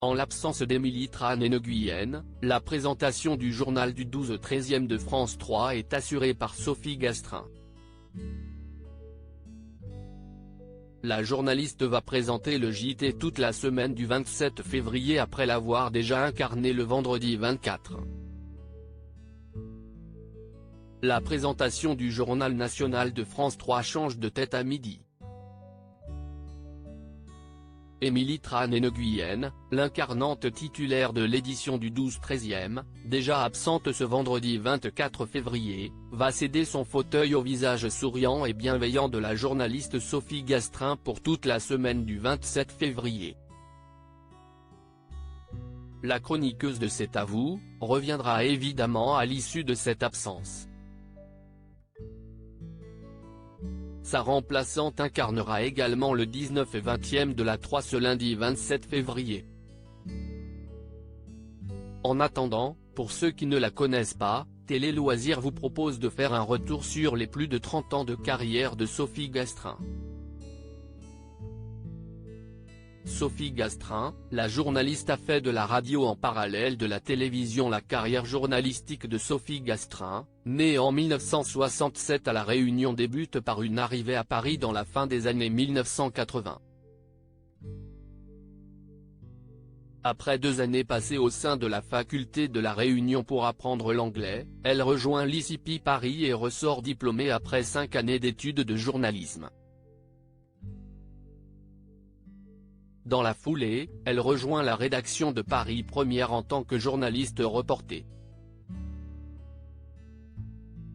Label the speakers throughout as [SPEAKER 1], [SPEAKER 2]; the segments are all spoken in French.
[SPEAKER 1] En l'absence d'Émilie Tran-Nguyen, la présentation du journal du 12-13e de France 3 est assurée par Sophie Gastrin. La journaliste va présenter le JT toute la semaine du 27 février après l'avoir déjà incarné le vendredi 24. La présentation du journal national de France 3 change de tête à midi. Émilie Tran-Nguyen, l'incarnante titulaire de l'édition du 12-13e, déjà absente ce vendredi 24 février, va céder son fauteuil au visage souriant et bienveillant de la journaliste Sophie Gastrin pour toute la semaine du 27 février. La chroniqueuse de C'est à vous reviendra évidemment à l'issue de cette absence. Sa remplaçante incarnera également le 19 et 20e de la 3 ce lundi 27 février. En attendant, pour ceux qui ne la connaissent pas, Télé Loisirs vous propose de faire un retour sur les plus de 30 ans de carrière de Sophie Gastrin. Sophie Gastrin, la journaliste a fait de la radio en parallèle de la télévision. La carrière journalistique de Sophie Gastrin, née en 1967 à La Réunion, débute par une arrivée à Paris dans la fin des années 1980. Après 2 années passées au sein de la faculté de La Réunion pour apprendre l'anglais, elle rejoint l'ICP Paris et ressort diplômée après 5 années d'études de journalisme. Dans la foulée, elle rejoint la rédaction de Paris Première en tant que journaliste reporter.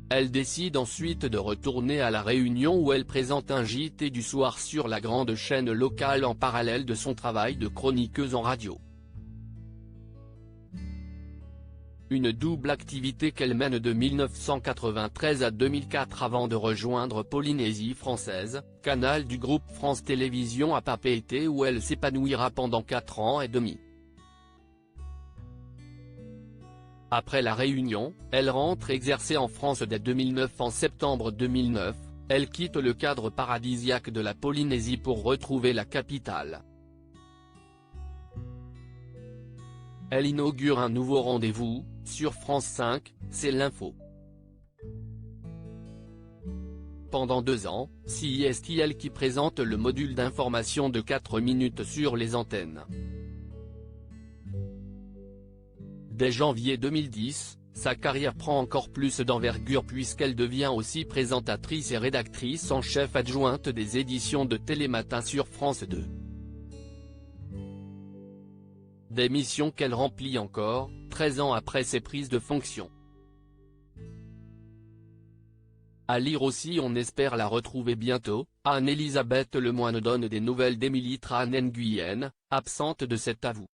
[SPEAKER 1] Elle décide ensuite de retourner à La Réunion où elle présente un JT du soir sur la grande chaîne locale en parallèle de son travail de chroniqueuse en radio. Une double activité qu'elle mène de 1993 à 2004 avant de rejoindre Polynésie française, canal du groupe France Télévisions à Papeete où elle s'épanouira pendant 4 ans et demi. Après La Réunion, elle rentre exercer en France dès 2009. En septembre 2009, elle quitte le cadre paradisiaque de la Polynésie pour retrouver la capitale. Elle inaugure un nouveau rendez-vous, sur France 5, c'est l'info. Pendant 2 ans, c'est elle qui présente le module d'information de 4 minutes sur les antennes. Dès janvier 2010, sa carrière prend encore plus d'envergure puisqu'elle devient aussi présentatrice et rédactrice en chef adjointe des éditions de Télématin sur France 2. Des missions qu'elle remplit encore, 13 ans après ses prises de fonction. À lire aussi, on espère la retrouver bientôt. Anne-Elisabeth Lemoine donne des nouvelles d'Émilie Tran-Nguyen, absente de C'est à vous.